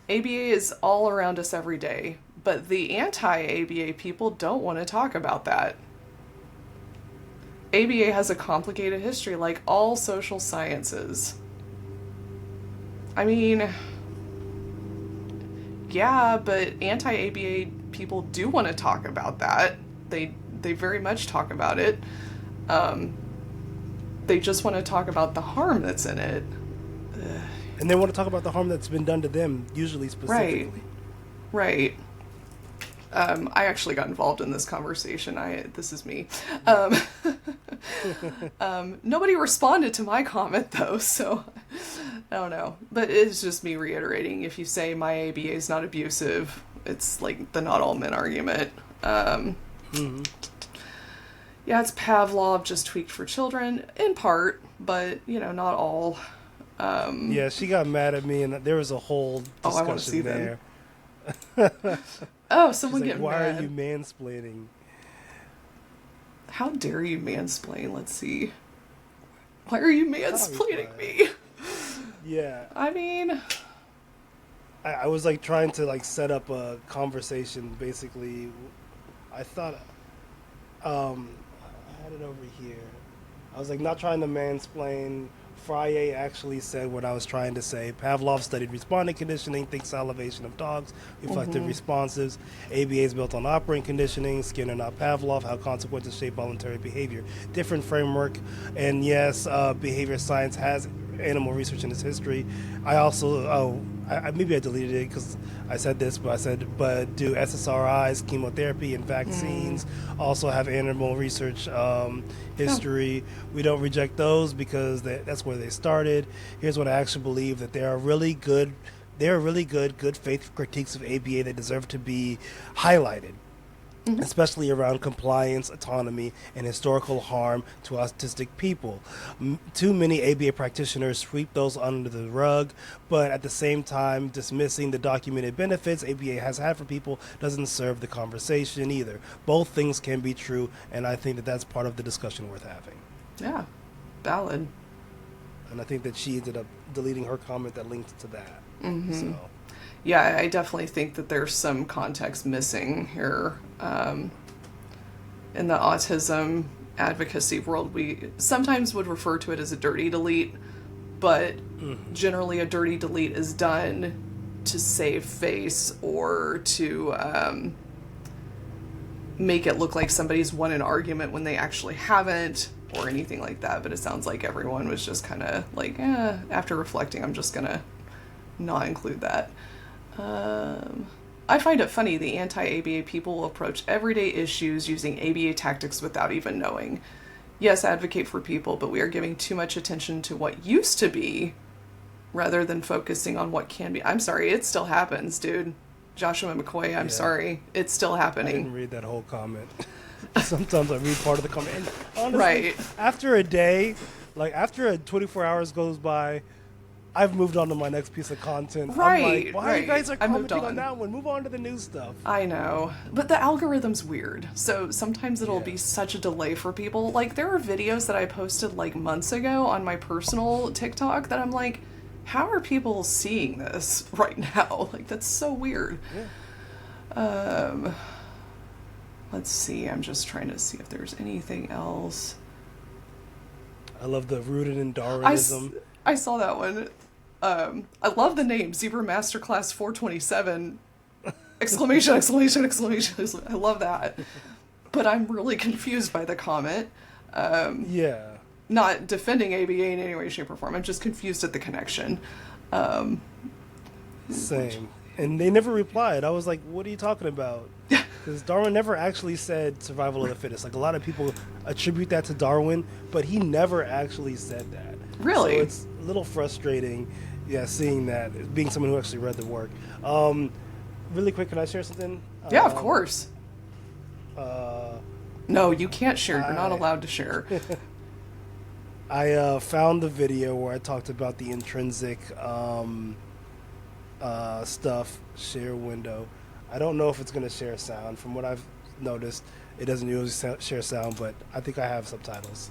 ABA is all around us every day, but the anti-ABA people don't want to talk about that. ABA has a complicated history, like all social sciences. I mean, yeah, but anti-ABA people do want to talk about that. They very much talk about it. They just want to talk about the harm that's in it. And they want to talk about the harm that's been done to them, usually specifically. Right. I actually got involved in this conversation. This is me. Nobody responded to my comment though, so I don't know. But it's just me reiterating. If you say my ABA is not abusive, it's like the not all men argument. Yeah, it's Pavlov just tweaked for children in part, but not all. Yeah, she got mad at me, and there was a whole Oh, I want to see discussion them. there. Oh, She's someone like, getting "Why mad. are you mansplaining?" How dare you mansplain? Let's see. Why are you mansplaining me? Yeah, I mean, I was like trying to like set up a conversation. Basically, I thought, I had it over here. I was like not trying to mansplain. Frye actually said what I was trying to say. Pavlov studied responding conditioning, thinks salivation of dogs, reflective responses. ABA is built on operant conditioning, Skinner, not Pavlov, how consequences shape voluntary behavior. Different framework, and yes, behavior science has animal research in its history. I also, maybe I deleted it because I said this, but but do SSRIs, chemotherapy, and vaccines also have animal research history? We don't reject those because that's where they started. Here's what I actually believe, that there are really good faith critiques of ABA that deserve to be highlighted. Especially around compliance, autonomy, and historical harm to autistic people. Too many ABA practitioners sweep those under the rug, but at the same time, dismissing the documented benefits ABA has had for people doesn't serve the conversation either. Both things can be true, and I think that that's part of the discussion worth having. yeah, valid. And I think that she ended up deleting her comment that linked to that. So. Yeah, I definitely think that there's some context missing here. In the autism advocacy world, we sometimes would refer to it as a dirty delete, but generally a dirty delete is done to save face or to make it look like somebody's won an argument when they actually haven't, or anything like that. But it sounds like everyone was just kind of like, after reflecting, I'm just going to not include that. I find it funny the anti-ABA people will approach everyday issues using ABA tactics without even knowing. Yes, advocate for people, but we are giving too much attention to what used to be rather than focusing on what can be. I'm sorry, it still happens, dude. Joshua McCoy, I'm sorry. It's still I happening. didn't read that whole comment. Sometimes I read part of the comment. And honestly, Right. after a day, like after 24 hours goes by, I've moved on to my next piece of content. Right, I'm like, why are you guys I moved commenting on on. that one? Move on to the new stuff. I know, but the algorithm's weird. So sometimes it'll Yeah. be such a delay for people. Like, there are videos that I posted like months ago on my personal TikTok that I'm like, how are people seeing this right now? Like, that's so weird. Yeah. Let's see. I'm just trying to see if there's anything else. I love the rooted in I Darwinism. saw that one. I love the name Zebra Masterclass 427! Exclamation! Exclamation! Exclamation! I love that. But I'm really confused by the comment. Yeah. not defending ABA in any way, shape, or form. I'm just confused at the connection. Same. And they never replied. I was like, what are you talking about? Because Darwin never actually said survival of the fittest. Like, a lot of people attribute that to Darwin, but he never actually said that. Really? So it's a little frustrating, yeah, seeing that, being someone who actually read the work. Really quick, can I share something? Yeah, of course. Uh, No, you can't share. You're not allowed to share. I found the video where I talked about the intrinsic stuff, share window. I don't know if it's going to share sound. From what I've noticed, it doesn't usually share sound, but I think I have subtitles.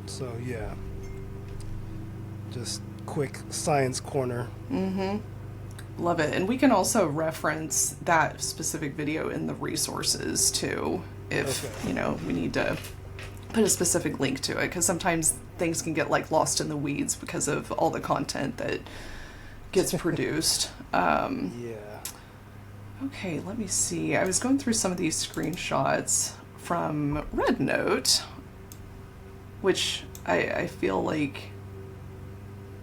So yeah, just quick science corner. Love it. And we can also reference that specific video in the resources too, if, Okay. we need to put a specific link to it, because sometimes things can get like lost in the weeds because of all the content that gets produced. Yeah. Okay, let me see. I was going through some of these screenshots from RedNote, which I feel like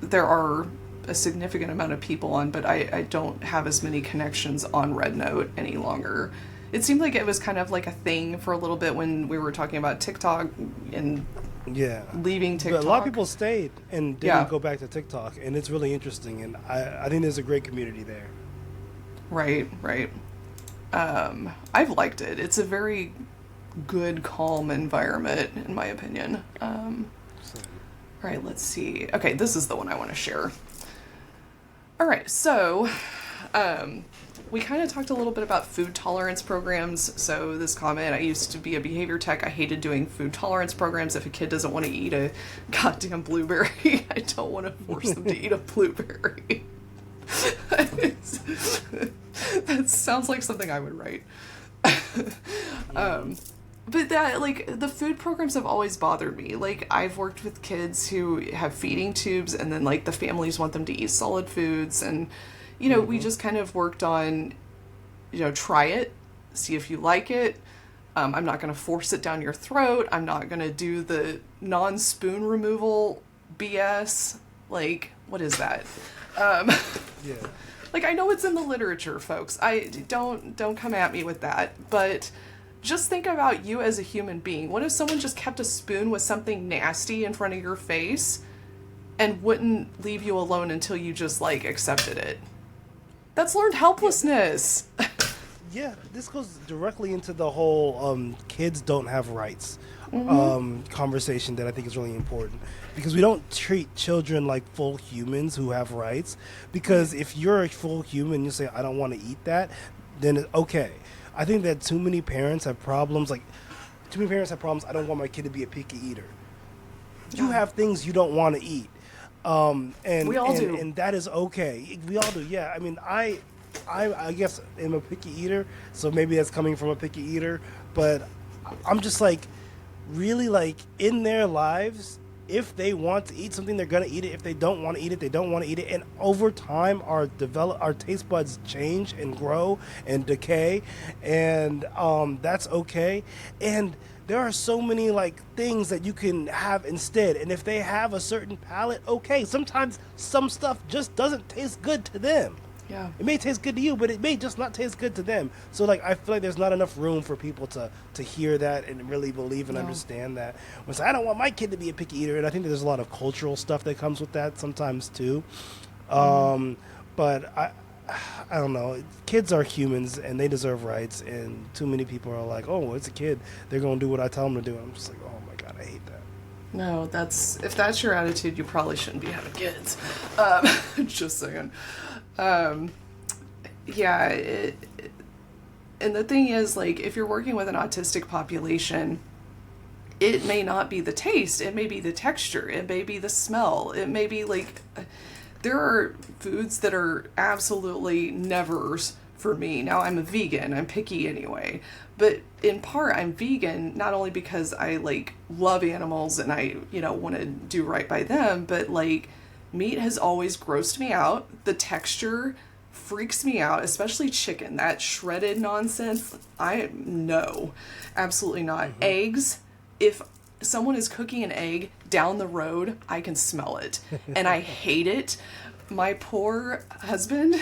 there are a significant amount of people on, but I don't have as many connections on RedNote any longer. It seemed like it was kind of like a thing for a little bit when we were talking about TikTok and Yeah. leaving But TikTok. a lot of people stayed and didn't Yeah. go back to TikTok, and it's really interesting. And I think there's a great community there. Right, right. I've liked it. It's a very good, calm environment, in my opinion. So, All right, let's see. Okay, this is the one I want to share. All right, so we kind of talked a little bit about food tolerance programs. So this comment, I used to be a behavior tech. I hated doing food tolerance programs. If a kid doesn't want to eat a goddamn blueberry, I don't want to force them to eat a blueberry. That sounds like something I would write. But that, like, the food programs have always bothered me. Like, I've worked with kids who have feeding tubes, and then, like, the families want them to eat solid foods. And, we just kind of worked on, try it, see if you like it. I'm not going to force it down your throat. I'm not going to do the non-spoon removal BS. Like, what is that? yeah. Like, I know it's in the literature, folks. Don't come at me with that. But just think about you as a human being. What if someone just kept a spoon with something nasty in front of your face and wouldn't leave you alone until you just, like, accepted it? That's learned helplessness. Yeah, this goes directly into the whole kids don't have rights conversation that I think is really important, because we don't treat children like full humans who have rights. Because if you're a full human, you say, I don't want to eat that, then it's okay. I think that too many parents have problems, I don't want my kid to be a picky eater. You have things you don't want to eat. And We all do. and that is okay. We all do. Yeah. I mean, I guess am a picky eater, so maybe that's coming from a picky eater. But I'm just like, really, like, in their lives, if they want to eat something, they're gonna eat it. If they don't want to eat it, they don't want to eat it. And over time, our taste buds change and grow and decay, and that's okay. And there are so many, like, things that you can have instead. And if they have a certain palate, okay. Sometimes some stuff just doesn't taste good to them. Yeah. It may taste good to you, but it may just not taste good to them. So like I feel like there's not enough room for people to hear that and really believe and No. understand that. When say I don't want my kid to be a picky eater, and I think there's a lot of cultural stuff that comes with that sometimes too. Mm-hmm. But I don't know. Kids are humans and they deserve rights, and too many people are like, oh, it's a kid. They're gonna do what I tell them to do. And I'm just like, oh my god, I hate that. No, if that's your attitude, you probably shouldn't be having kids. Just saying. Um, yeah, and the thing is, like, if you're working with an autistic population, it may not be the taste, it may be the texture, it may be the smell, it may be like, there are foods that are absolutely nevers for me. Now, I'm a vegan, I'm picky anyway, but in part, I'm vegan not only because I like love animals and I, want to do right by them, but like meat has always grossed me out. The texture freaks me out, especially chicken. That shredded nonsense, no, absolutely not. Eggs, if someone is cooking an egg down the road, I can smell it and I hate it. My poor husband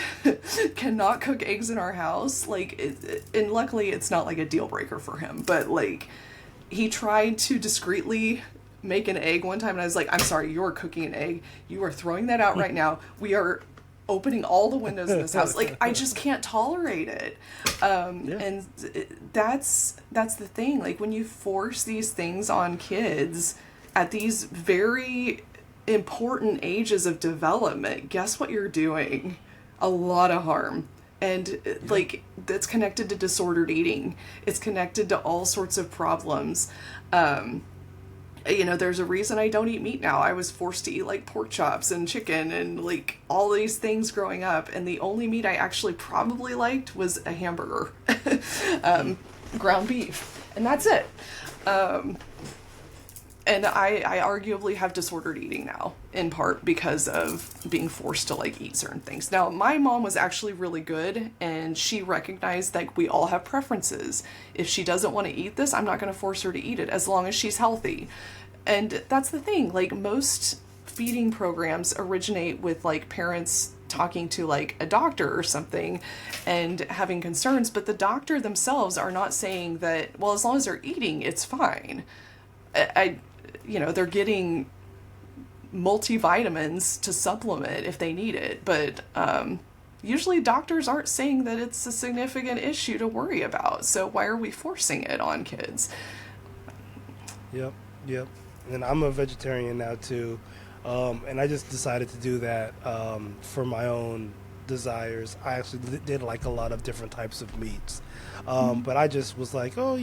cannot cook eggs in our house. Like, and luckily it's not like a deal breaker for him, but like he tried to discreetly make an egg one time and I was like, I'm sorry, you're cooking an egg. You are throwing that out right now. We are opening all the windows in this house. Like, I just can't tolerate it. And that's the thing. Like, when you force these things on kids at these very important ages of development, guess what you're doing? A lot of harm. And like, that's connected to disordered eating. It's connected to all sorts of problems. There's a reason I don't eat meat now. I was forced to eat like pork chops and chicken and like all these things growing up. And the only meat I actually probably liked was a hamburger, ground beef. And that's it. And I arguably have disordered eating now, in part because of being forced to like eat certain things. Now, my mom was actually really good, and she recognized that we all have preferences. If she doesn't want to eat this, I'm not going to force her to eat it as long as she's healthy. And that's the thing. Like, most feeding programs originate with like parents talking to like a doctor or something and having concerns, but the doctor themselves are not saying that, well, as long as they're eating, it's fine. They're getting multivitamins to supplement if they need it, but usually doctors aren't saying that it's a significant issue to worry about. So why are we forcing it on kids? Yep, yep. And I'm a vegetarian now too, and I just decided to do that for my own desires. I actually did like a lot of different types of meats, but I just was like, oh,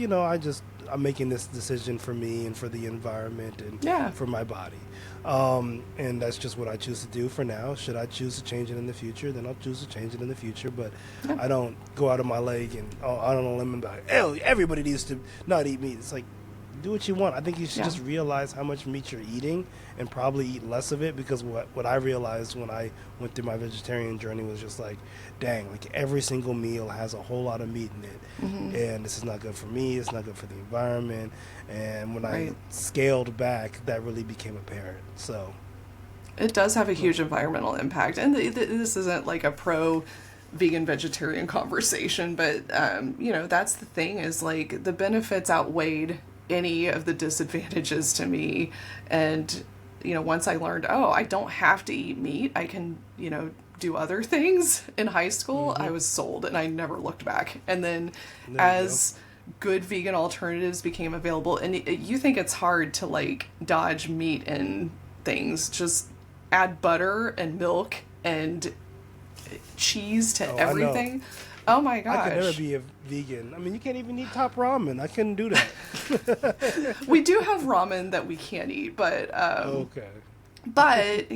I'm making this decision for me and for the environment and for my body. And that's just what I choose to do for now. Should I choose to change it in the future, then I'll choose to change it in the future. But I don't go out of my leg and I don't limit by, oh, everybody needs to not eat meat. It's like, do what you want. I think you should just realize how much meat you're eating and probably eat less of it, because what I realized when I went through my vegetarian journey was just like, dang, like every single meal has a whole lot of meat in it. And this is not good for me, it's not good for the environment. And when I scaled back, that really became apparent. So it does have a huge environmental impact. And this isn't like a pro vegan vegetarian conversation, but that's the thing, is like the benefits outweighed any of the disadvantages to me. And once I learned, I don't have to eat meat, I can do other things in high school, I was sold and I never looked back. And then as good vegan alternatives became available, and you think it's hard to like dodge meat and things, just add butter and milk and cheese to everything. Oh my gosh. I could never be a vegan. I mean, you can't even eat top ramen. I couldn't do that. We do have ramen that we can't eat, but okay. But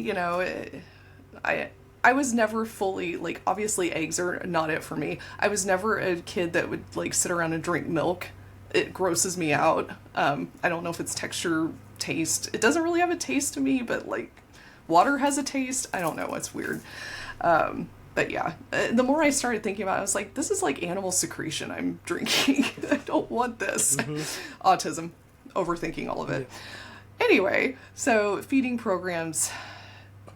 I was never fully, like, obviously eggs are not it for me. I was never a kid that would like sit around and drink milk. It grosses me out. I don't know if it's texture, taste. It doesn't really have a taste to me, but like water has a taste. I don't know. It's weird. But yeah, the more I started thinking about it, I was like, this is like animal secretion I'm drinking. I don't want this. Autism, overthinking all of it. Anyway, so feeding programs,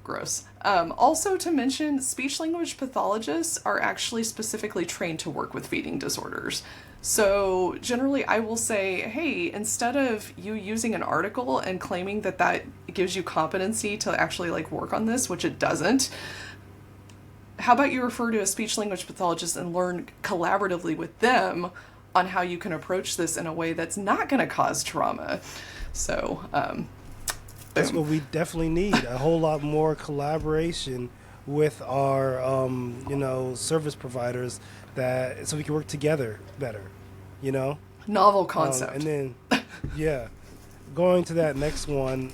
Gross. Also, to mention, speech language pathologists are actually specifically trained to work with feeding disorders. So, generally, I will say, hey, instead of you using an article and claiming that that gives you competency to actually like work on this, which it doesn't, how about you refer to a speech language pathologist and learn collaboratively with them on how you can approach this in a way that's not going to cause trauma? So, That's boom. what we definitely need. A whole lot more collaboration with our, service providers, that so we can work together better. You know, Novel and concept. then yeah, going to that next one.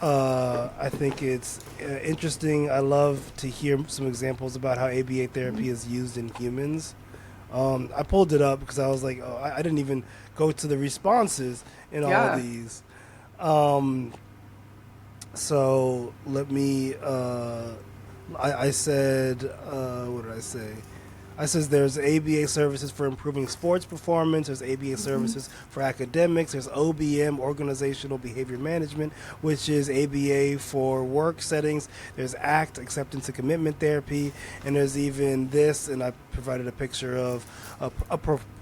I think it's interesting. I love to hear some examples about how ABA therapy is used in humans. I pulled it up because I was like, oh, I didn't even go to the responses in all of Yeah. these. Um, so let me. I said, what did I say? I says there's ABA services for improving sports performance. There's ABA services for academics. There's OBM, organizational behavior management, which is ABA for work settings. There's ACT, acceptance and commitment therapy, and there's even this. And I provided a picture of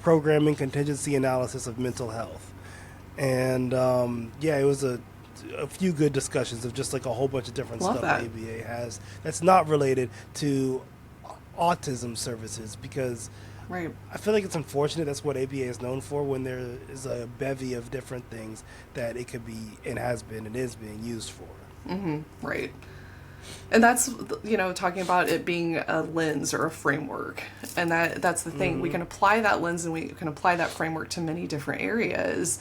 programming contingency analysis of mental health. And yeah, it was a few good discussions of just like a whole bunch of different Love stuff that. ABA has that's not related to autism services, because Right. I feel like it's unfortunate that's what ABA is known for, when there is a bevy of different things that it could be and has been and is being used for. Right. And that's, talking about it being a lens or a framework. And that's the thing. We can apply that lens and we can apply that framework to many different areas.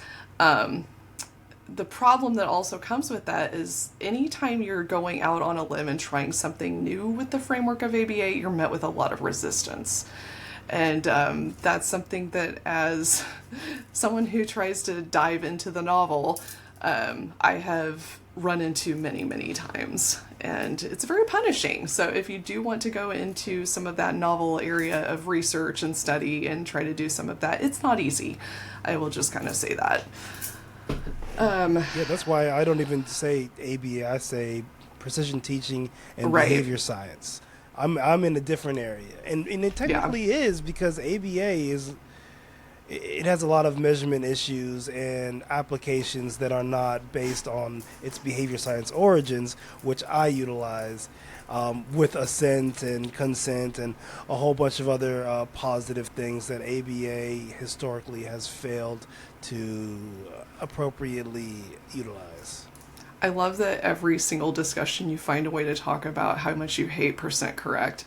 The problem that also comes with that is anytime you're going out on a limb and trying something new with the framework of ABA, you're met with a lot of resistance. And that's something that, as someone who tries to dive into the novel, I have run into many, many times. And it's very punishing. So if you do want to go into some of that novel area of research and study and try to do some of that, it's not easy. I will just kind of say that. Yeah, that's why I don't even say ABA. I say precision teaching and Right. behavior science. I'm in a different area, and it technically is, because ABA is, it has a lot of measurement issues and applications that are not based on its behavior science origins, which I utilize with assent and consent and a whole bunch of other positive things that ABA historically has failed to appropriately utilize. I love that every single discussion you find a way to talk about how much you hate percent correct.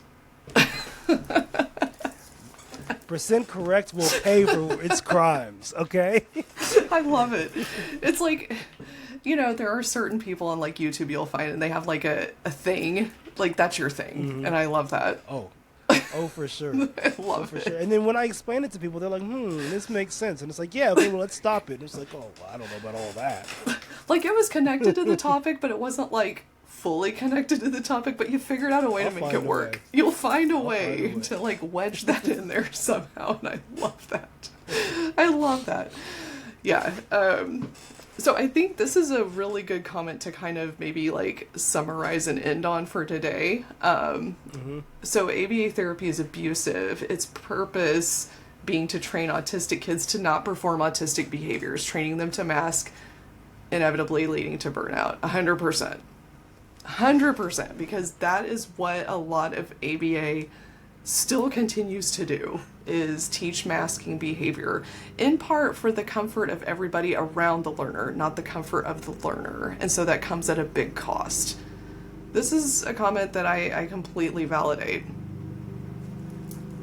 Percent correct will pay for its crimes, okay? I love it. It's like, there are certain people on like YouTube you'll find and they have like a thing. Like that's your thing. And I love that. Oh, for sure. I love For it. sure. And then when I explain it to people, they're like, this makes sense. And it's like, yeah, okay, well, let's stop it. And it's like, oh, well, I don't know about all that. Like it was connected to the topic, but it wasn't like fully connected to the topic, but you figured out a way I'll to make find it a work. way. You'll find a find a way way. to like wedge that in there somehow, and I love that. I love that. Yeah. So I think this is a really good comment to kind of maybe like summarize and end on for today. So ABA therapy is abusive. Its purpose being to train autistic kids to not perform autistic behaviors, training them to mask, inevitably leading to burnout. 100%. 100%, because that is what a lot of ABA still continues to do, is teach masking behavior, in part for the comfort of everybody around the learner, not the comfort of the learner. And so that comes at a big cost. This is a comment that I completely validate.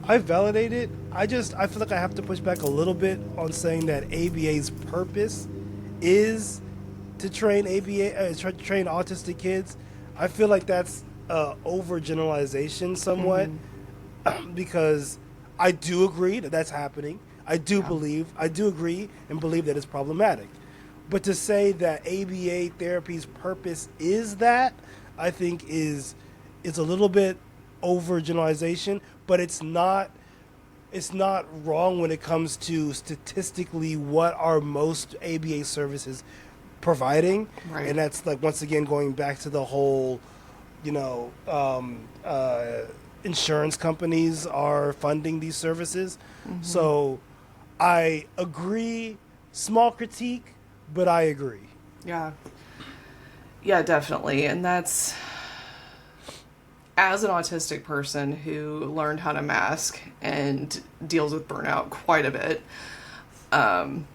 I validate it. I feel like I have to push back a little bit on saying that ABA's purpose is to train train autistic kids. I feel like that's overgeneralization somewhat, because I do agree that that's happening. I do agree and believe that it's problematic. But to say that ABA therapy's purpose is that, I think is a little bit overgeneralization, but it's not wrong when it comes to statistically what are most ABA services providing, Right. and that's like once again going back to the whole, you know, insurance companies are funding these services. Mm-hmm. So I agree, small critique, but I agree. Yeah. Yeah, definitely. And that's, as an autistic person who learned how to mask and deals with burnout quite a bit, um,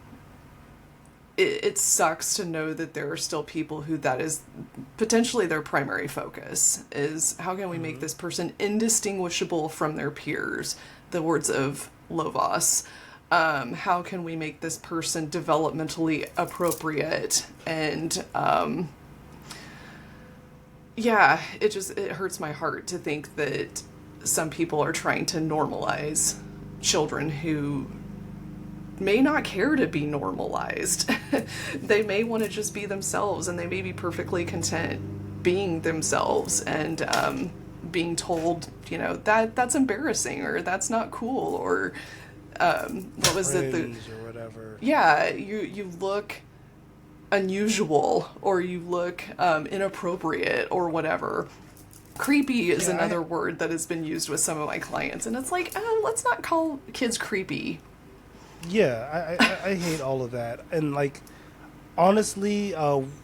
it sucks to know that there are still people who that is potentially their primary focus is how can we make this person indistinguishable from their peers, the words of Lovas. How can we make this person developmentally appropriate? And yeah, it hurts my heart to think that some people are trying to normalize children who may not care to be normalized. They may want to just be themselves, and they may be perfectly content being themselves, and being told, you know, that's embarrassing, or that's not cool, or what was it? Cringe or whatever. Yeah, you look unusual, or you look inappropriate, or whatever. Creepy is Yeah, another word that has been used with some of my clients, and it's like, oh, let's not call kids creepy. Yeah, I hate all of that, and like honestly,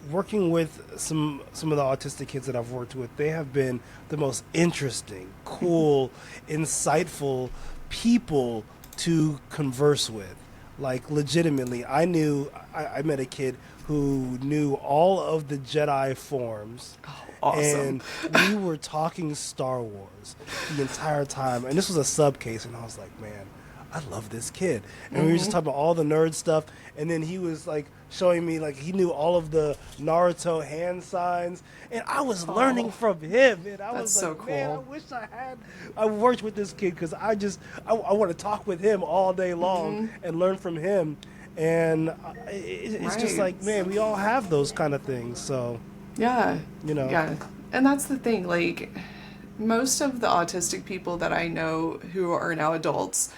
working with some of the autistic kids that I've worked with, they have been the most interesting, cool, insightful people to converse with. Like legitimately, I met a kid who knew all of the Jedi forms. Awesome. And we were talking Star Wars the entire time, and this was a sub case, and I was like, man, I love this kid. And we were just talking about all the nerd stuff, and then he was like showing me like he knew all of the Naruto hand signs, and I was learning from him. And I was That's like, so man, I cool. wish I worked with this kid because I want to talk with him all day long and learn from him. And it's just Right. like, man, we all have those kind of things. So Yeah. you know, Yeah. And that's the thing, like, most of the autistic people that I know who are now adults,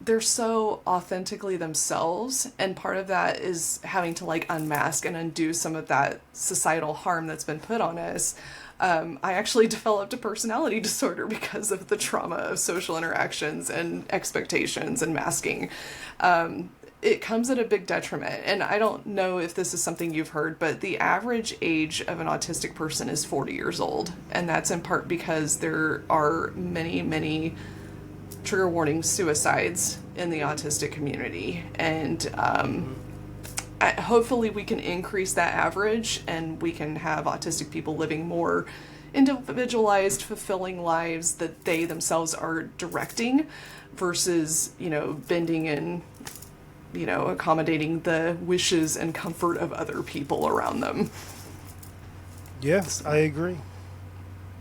they're so authentically themselves, and part of that is having to like unmask and undo some of that societal harm that's been put on us. I actually developed a personality disorder because of the trauma of social interactions and expectations and masking. It comes at a big detriment, and I don't know if this is something you've heard, but the average age of an autistic person is 40 years old, and that's in part because there are many, many trigger warning suicides in the autistic community, and hopefully we can increase that average, and we can have autistic people living more individualized, fulfilling lives that they themselves are directing, versus, you know, bending and, you know, accommodating the wishes and comfort of other people around them. yes, I agree.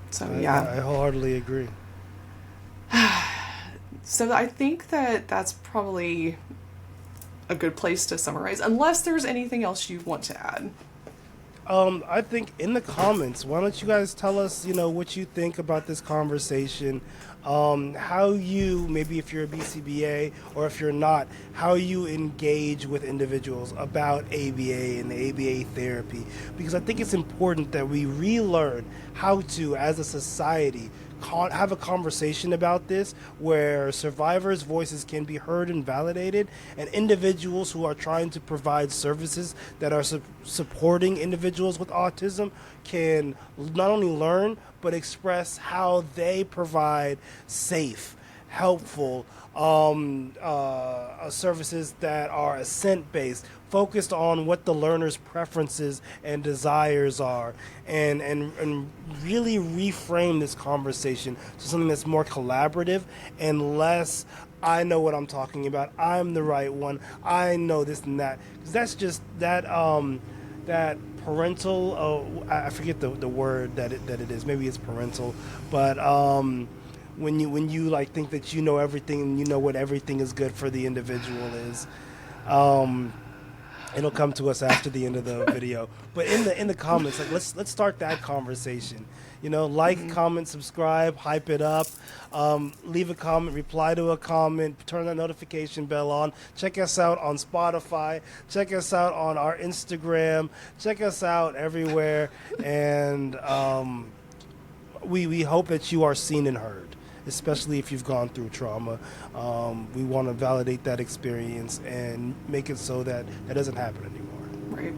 So I yeah. wholeheartedly agree. So I think that that's probably a good place to summarize, unless there's anything else you want to add. I think in the comments, why don't you guys tell us, you know, what you think about this conversation, how you, maybe if you're a BCBA or if you're not, how you engage with individuals about ABA and the ABA therapy, because I think it's important that we relearn how to, as a society, have a conversation about this where survivors' voices can be heard and validated, and individuals who are trying to provide services that are supporting individuals with autism can not only learn but express how they provide safe, helpful services that are assent based, focused on what the learner's preferences and desires are, and really reframe this conversation to something that's more collaborative and less I know what I'm talking about, I'm the right one, I know this and that, because that's just that that parental I forget the word that it is, maybe it's parental, but when you like think that you know everything and you know what everything is good for the individual is, It'll come to us after the end of the video. But in the comments, like let's start that conversation. You know, like, comment, subscribe, hype it up. Leave a comment, reply to a comment, turn that notification bell on. Check us out on Spotify. Check us out on our Instagram. Check us out everywhere. And we hope that you are seen and heard, especially if you've gone through trauma. We want to validate that experience and make it so that that doesn't happen anymore. Right.